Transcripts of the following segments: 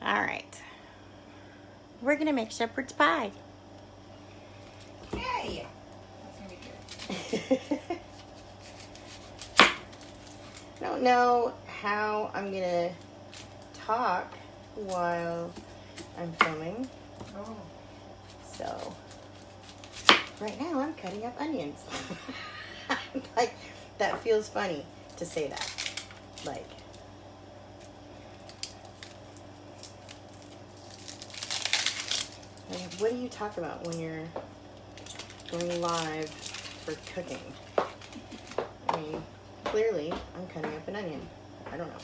All right. We're going to make shepherd's pie. Yay! That's going to be good. I don't know how I'm going to talk while I'm filming. Oh. So, right now I'm cutting up onions. Like, that feels funny to say that. Like, what do you talk about when you're going live for cooking? I mean, clearly I'm cutting up an onion. I don't know.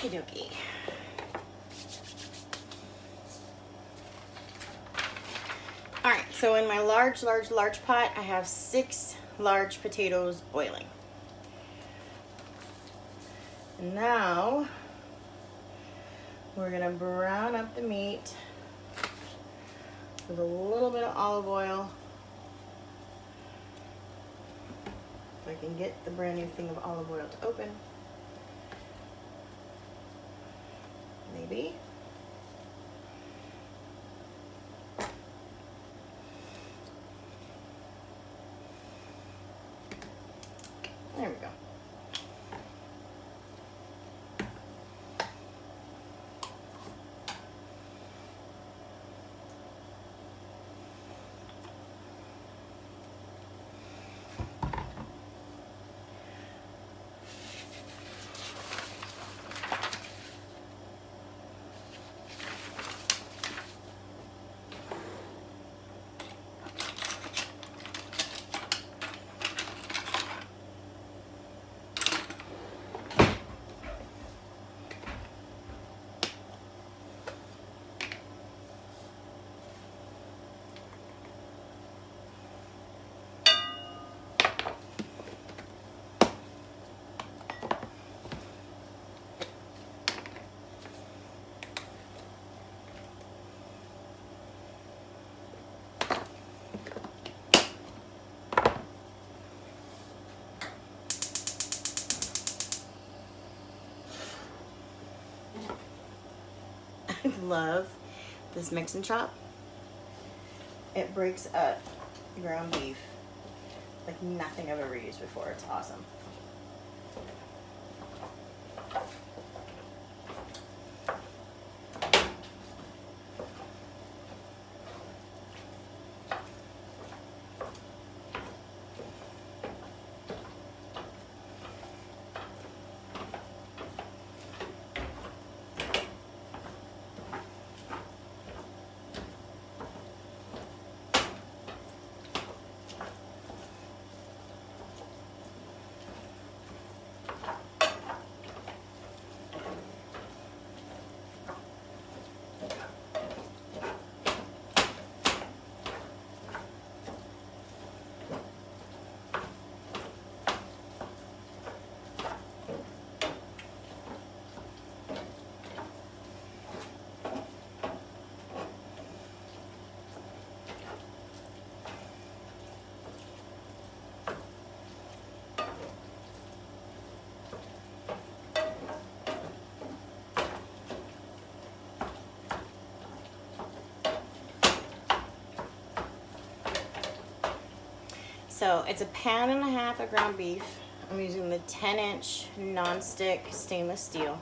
Okie dokie. All right, so in my large pot, I have 6 large potatoes boiling. And now we're gonna brown up the meat with a little bit of olive oil. If I can get the brand new thing of olive oil to open. Maybe. There we go. I love this mix and chop. It breaks up ground beef like nothing I've ever used before. It's awesome. So it's a pound and a half of ground beef. I'm using the 10-inch non-stick stainless steel.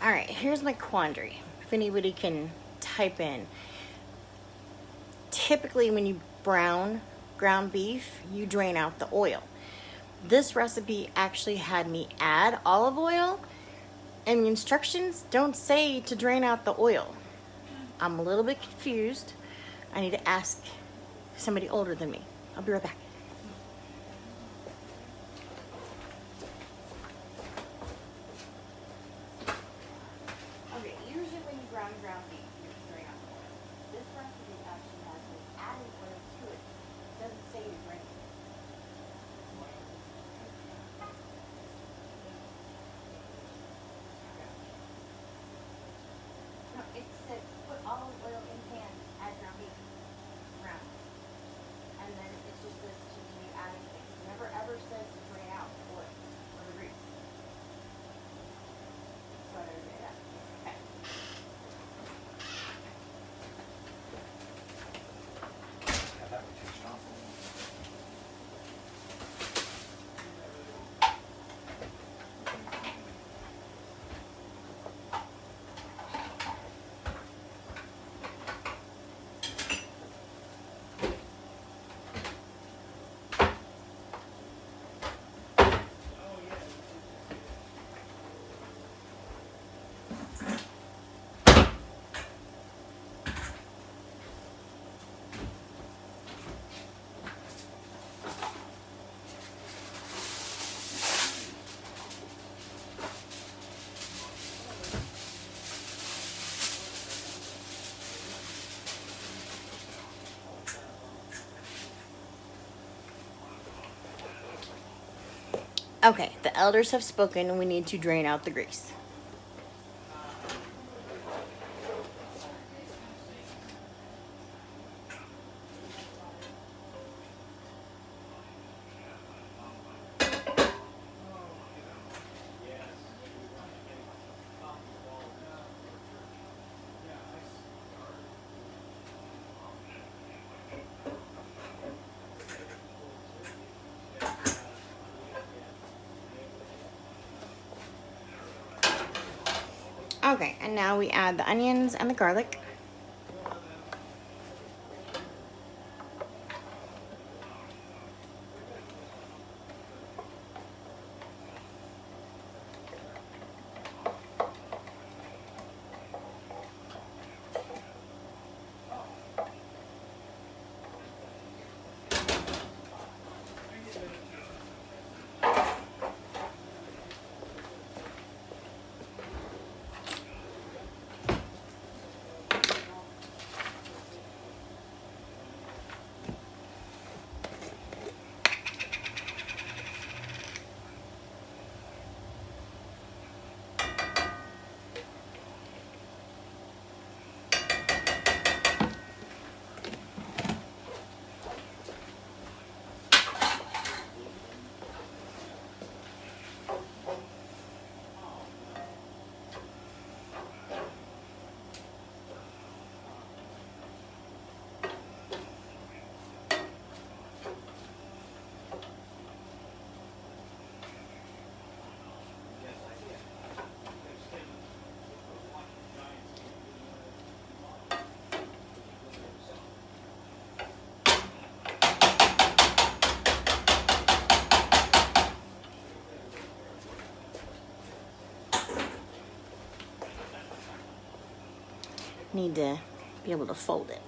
All right, here's my quandary. If anybody can type in. Typically when you brown ground beef, you drain out the oil. This recipe actually had me add olive oil, and the instructions don't say to drain out the oil. I'm a little bit confused. I need to ask somebody older than me. I'll be right back. Okay, usually when you ground beef, you drain out the oil. This recipe actually has me adding oil to it. It doesn't say to drain it. No, it said put olive oil in pan, add ground beef, brown. And then it just says to be adding things. It never ever says to drain out the oil or the grease. So I never did that. Okay. Yeah, that would take off. Okay, the elders have spoken and we need to drain out the grease. Okay, and now we add the onions and the garlic. Need to be able to fold it.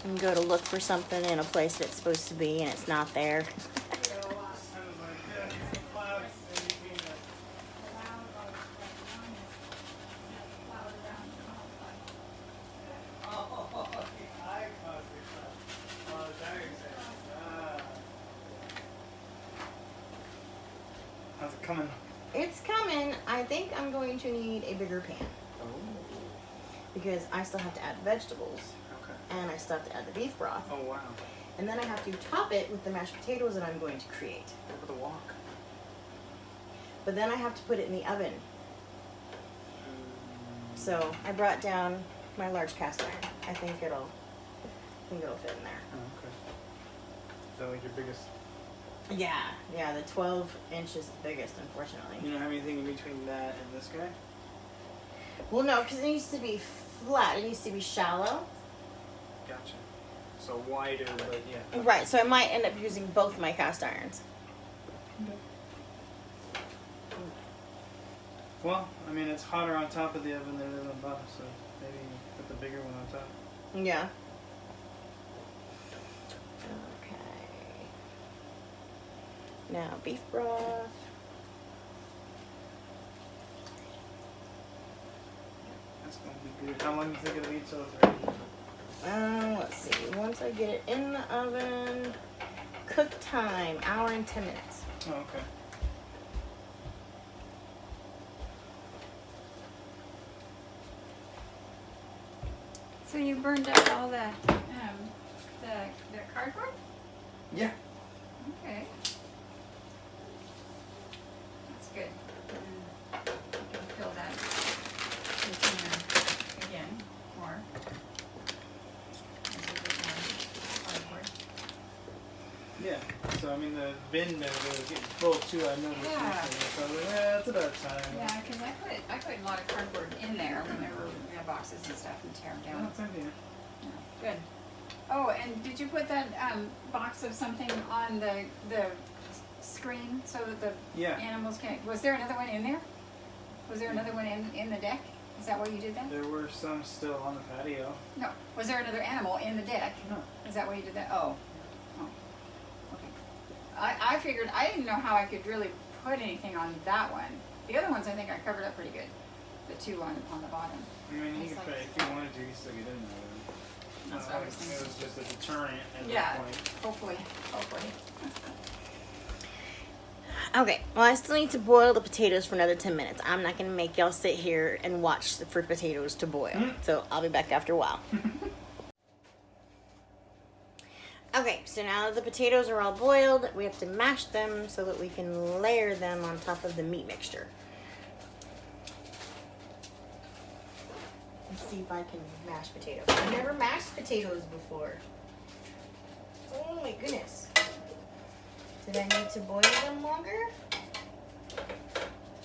And go to look for something in a place that it's supposed to be and it's not there. How's it coming? It's coming. I think I'm going to need a bigger pan Oh. because I still have to add vegetables Okay. and I still have to add the beef broth. Oh wow. And then I have to top it with the mashed potatoes that I'm going to create. Over the walk. But then I have to put it in the oven. So I brought down my large cast iron. I think it'll fit in there. Oh, okay. Is that like your biggest? Yeah, the 12 inch is the biggest, unfortunately. You don't have anything in between that and this guy? Well, no, because it needs to be flat. It needs to be shallow. Gotcha. so wider, but yeah. Right, so I might end up using both my cast irons. Well, I mean, it's hotter on top of the oven than it is on bottom, so maybe put the bigger one on top. Yeah. Okay. Now beef broth. That's gonna be good. How long do you think it'll be till it's ready? Let's see. Once I get it in the oven, cook time, hour and 10 minutes. Oh, okay. So you burned up all the cardboard? Yeah. Okay. That's good. You can fill that container again more. As you get more cardboard. Yeah. So, I mean, the bin never was getting full, too. I noticed Yeah. recently. So I was like, it's about time. Yeah, because I put a lot of cardboard in there when there were boxes and stuff and tear them Oh, down. it's empty now. Yeah, good. Oh, and did you put that box of something on the screen so that the Yeah. animals can? Was there another one in there? Was there another one in the deck? Is that why you did that? There were some still on the patio. No. Was there another animal in the deck? No. Is that why you did that? Oh. Oh. Okay. I figured I didn't know how I could really put anything on that one. The other ones I think I covered up pretty good. The two on the bottom. I mean, you It's could like- put, if you wanted to, you could still get in there. That's what I was thinking. It was just a deterrent at Yeah. that point. Hopefully. Okay, well, I still need to boil the potatoes for another 10 minutes. I'm not going to make y'all sit here and watch for potatoes to boil. So I'll be back after a while. Okay, so now that the potatoes are all boiled, we have to mash them so that we can layer them on top of the meat mixture. Let's see if I can mash potatoes. I've never mashed potatoes before. Oh my goodness. Did I need to boil them longer?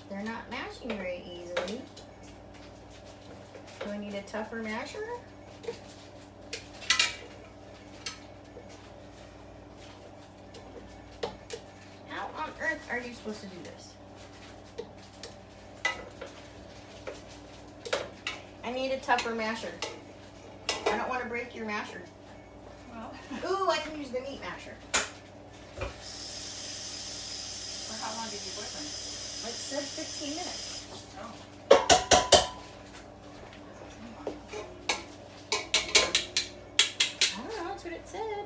They're not mashing very easily. Do I need a tougher masher? How on earth are you supposed to do this? I need a tougher masher. I don't want to break your masher. Well, Ooh, I can use the meat masher. for how long did you whip them? It said 15 minutes. Oh. I don't know, that's what it said.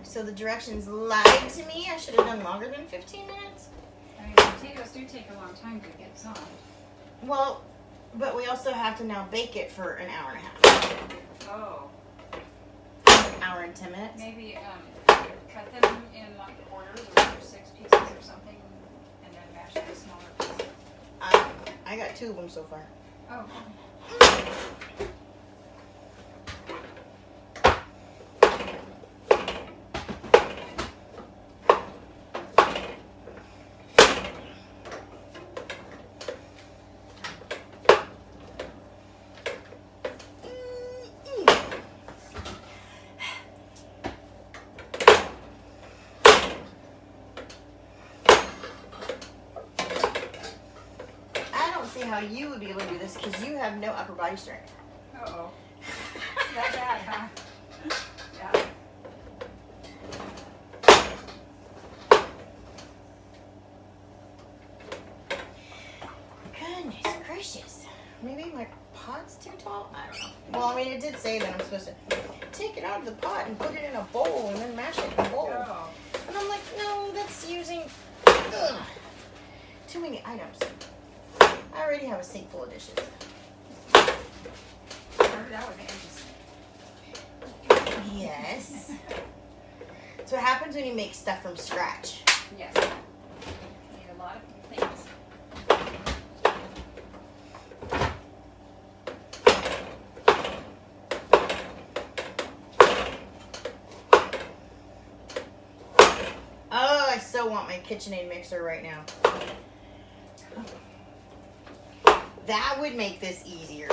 So the directions lied to me. I should have done longer than 15 minutes. I mean, potatoes do take a long time to get soft. Well, but we also have to now bake it for an hour and a half. Oh. Hour and 10 minutes. Maybe cut them in like quarters or 6 pieces or something, and then mash them in smaller pieces. I got 2 of them so far. Oh. I don't see how you would be able to do this because you have no upper body strength. Uh-oh. That bad, huh? Yeah. Goodness gracious. Maybe my pot's too tall? I don't know. Well, I mean, it did say that I'm supposed to take it out of the pot and put it in a bowl and then mash it in a bowl. Oh. And I'm like, no, that's using Ugh. Too many items. I already have a sink full of dishes. That was interesting. Yes. That's what happens when you make stuff from scratch. Yes. You need a lot of things. Oh, I so want my KitchenAid mixer right now. That would make this easier.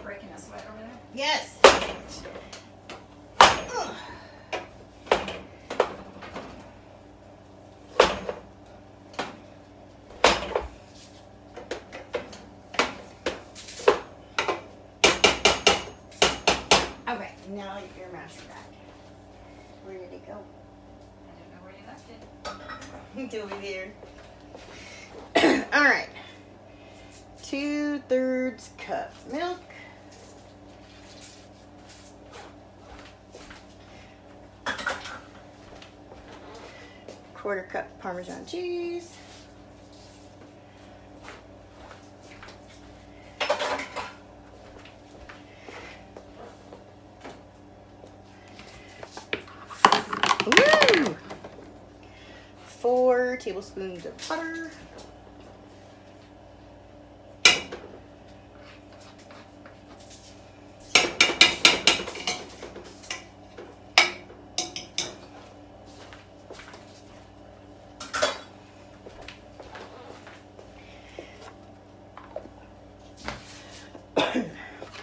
Breaking a sweat over there. Yes. Okay, now your masher back. Where did it go? I don't know where you left it. Until we there. All right. 2/3 cup milk. Quarter cup Parmesan cheese. Woo! 4 tablespoons of butter.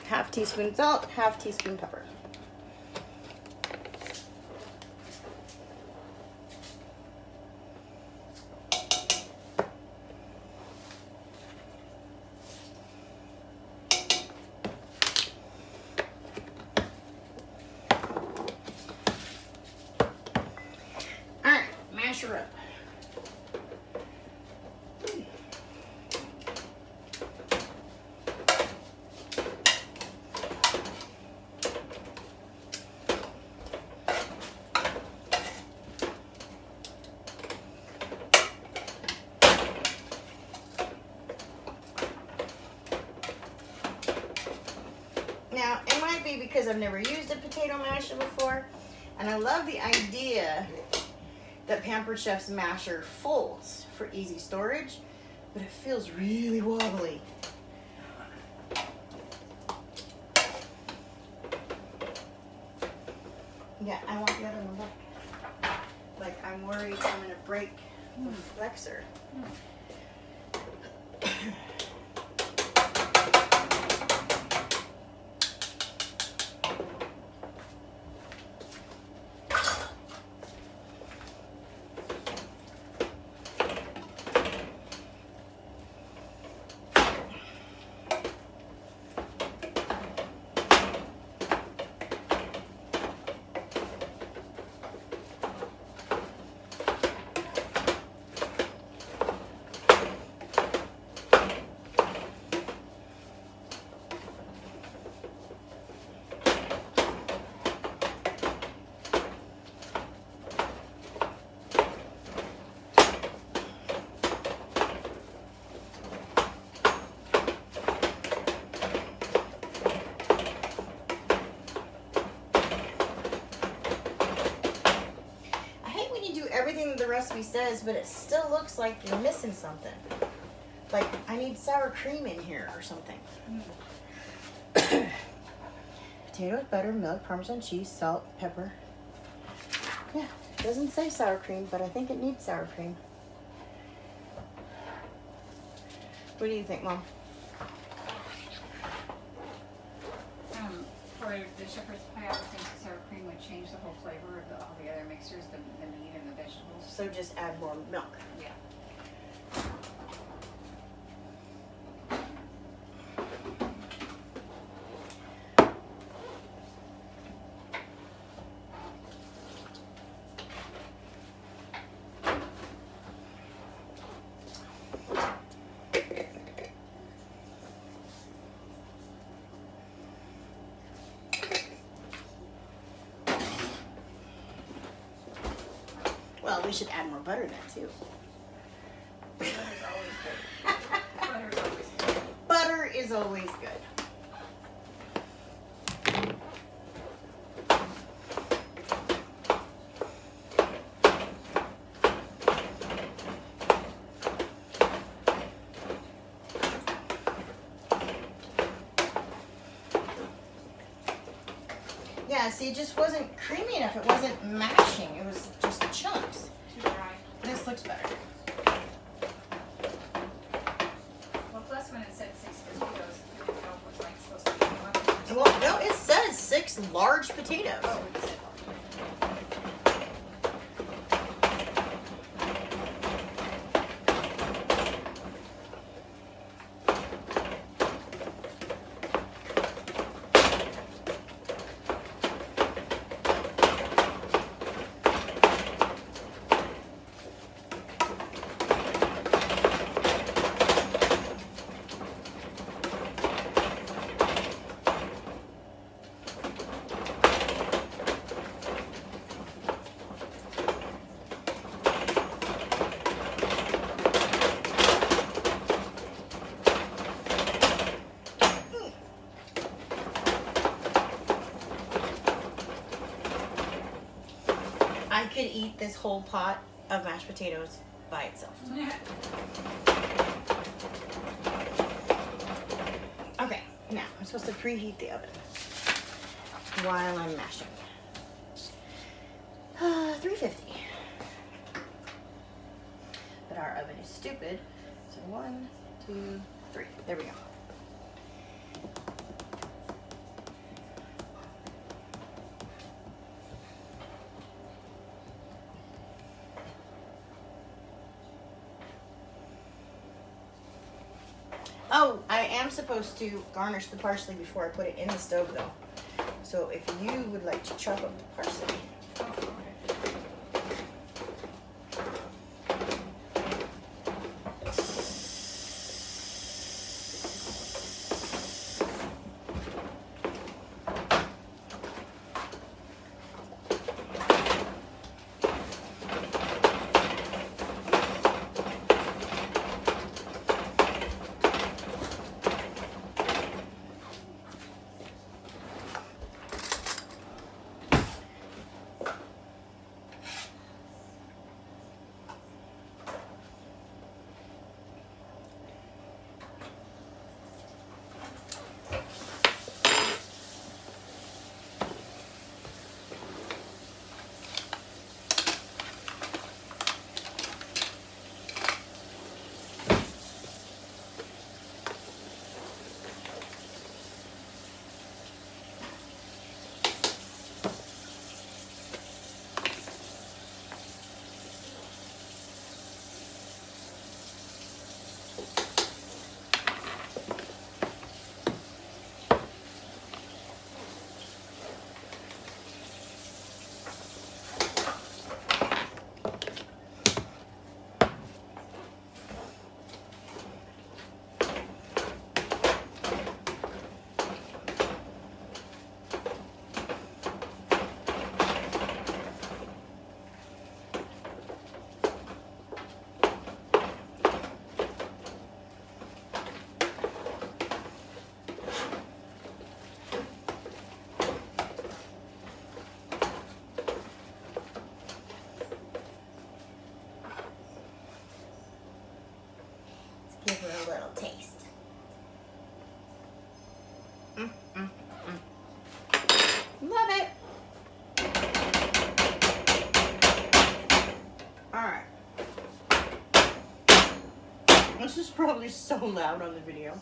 Half teaspoon salt, half teaspoon pepper. All right, mash her up. Now, it might be because I've never used a potato masher before, and I love the idea that Pampered Chef's masher folds for easy storage, but it feels really wobbly. Yeah, I want the other one back. Like, I'm worried I'm gonna break the flexor. Everything the recipe says, but it still looks like you're missing something. Like, I need sour cream in here or something. Potatoes, butter, milk, Parmesan cheese, salt, pepper. Yeah, it doesn't say sour cream, but I think it needs sour cream. What do you think, Mom? For the shepherd's pie, I was thinking sour cream would change the whole flavor of all the other mixtures, the meat and the vegetables. So just add more milk. Yeah. Well, we should add more butter then too. Butter's always good. Butter's always good. Butter is always good. Yeah, see, it just wasn't creamy enough. It wasn't mashing. It was just chunks. Too dry. This looks better. Well, plus when it said 6 potatoes, it didn't know it was like supposed to be 11. Well, no, it says 6 large potatoes. Oh, it said. I could eat this whole pot of mashed potatoes by itself. Yeah. Okay, now I'm supposed to preheat the oven while I'm mashing. 350. But our oven is stupid. So 1, 2, 3. There we go. Oh, I am supposed to garnish the parsley before I put it in the stove though. So if you would like to chop up the parsley. Oh, okay. Give her a little taste. Love it. Alright. This is probably so loud on the video.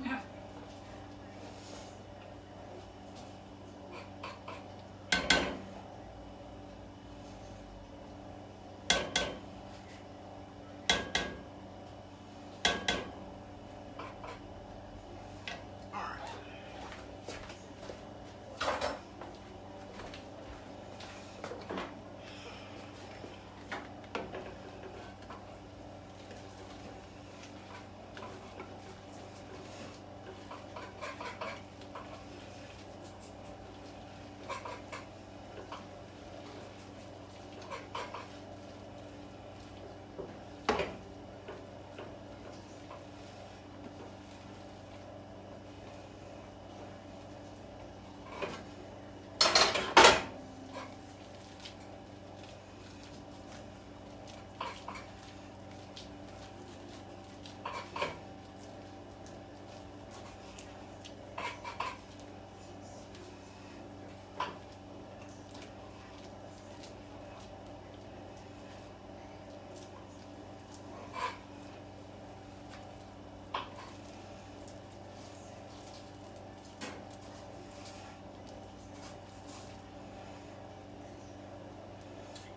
Yeah.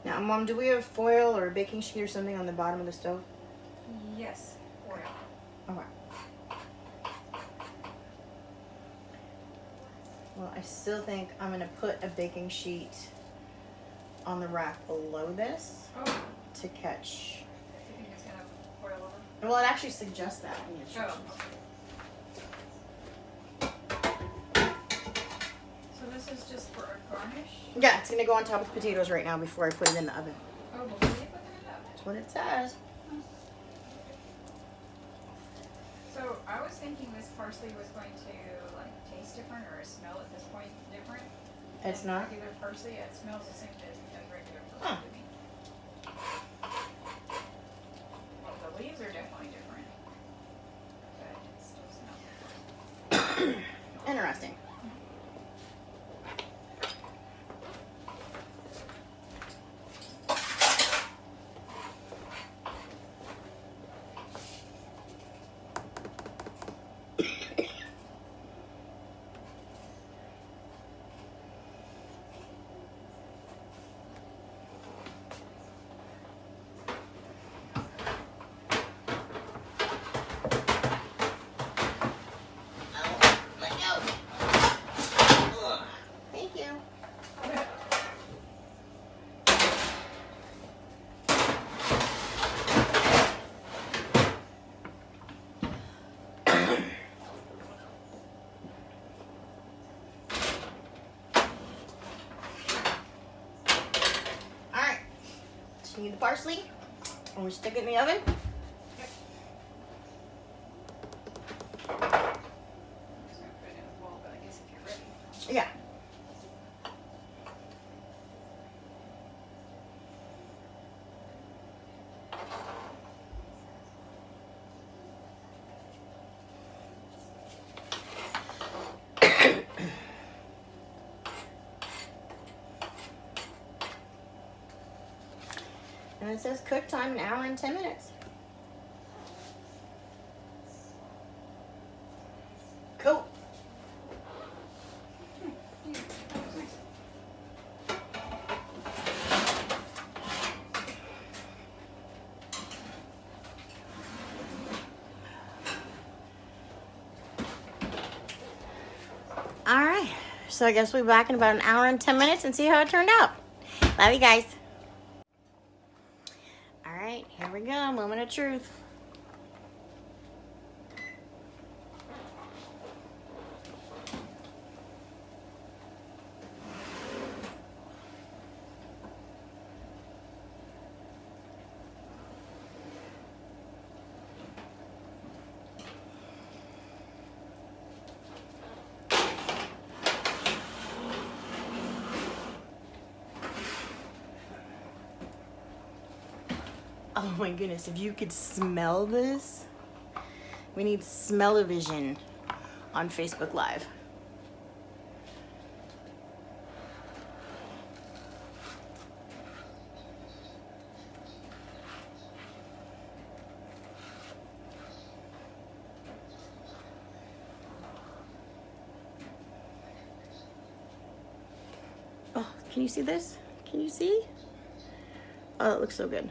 Now, Mom, do we have foil or a baking sheet or something on the bottom of the stove? Yes, oil. Okay. Well, I still think I'm gonna put a baking sheet on the rack below this Oh, to catch. you think it's gonna boil over? Well, it actually suggests that in the instructions. So this is just for a garnish? Yeah, it's gonna go on top of the potatoes right now before I put it in the oven. Oh, before you put them in the oven? That's what it says. So I was thinking this parsley was going to like taste different or smell at this point different. It's than not? regular parsley. It smells the same as regular Huh. parsley to me. Well, the leaves are definitely different, but it still smells. Interesting. Thank you. Alright. So you need the parsley. And we stick it in the oven. I'm just gonna put it in a bowl, but I guess if you're ready. Yeah. And it says cook time 1 hour and 10 minutes. Cool. That was nice. All right. So I guess we'll be back in about 1 hour and 10 minutes and see how it turned out. Love you guys. All right, here we go. Moment of truth. Oh my goodness, if you could smell this, we need smell-o-vision on Facebook Live. Oh, can you see this? Can you see? Oh, it looks so good.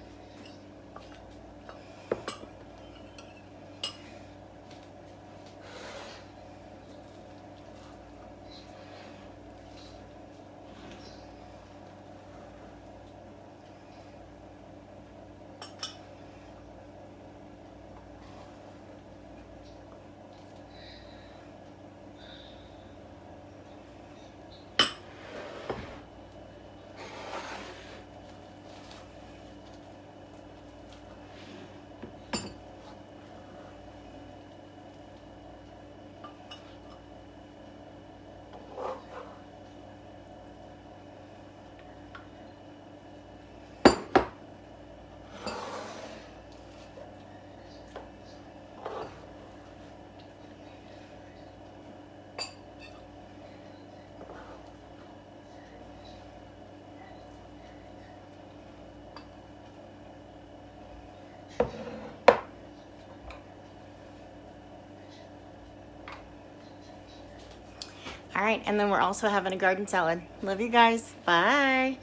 All right, and then we're also having a garden salad. Love you guys. Bye.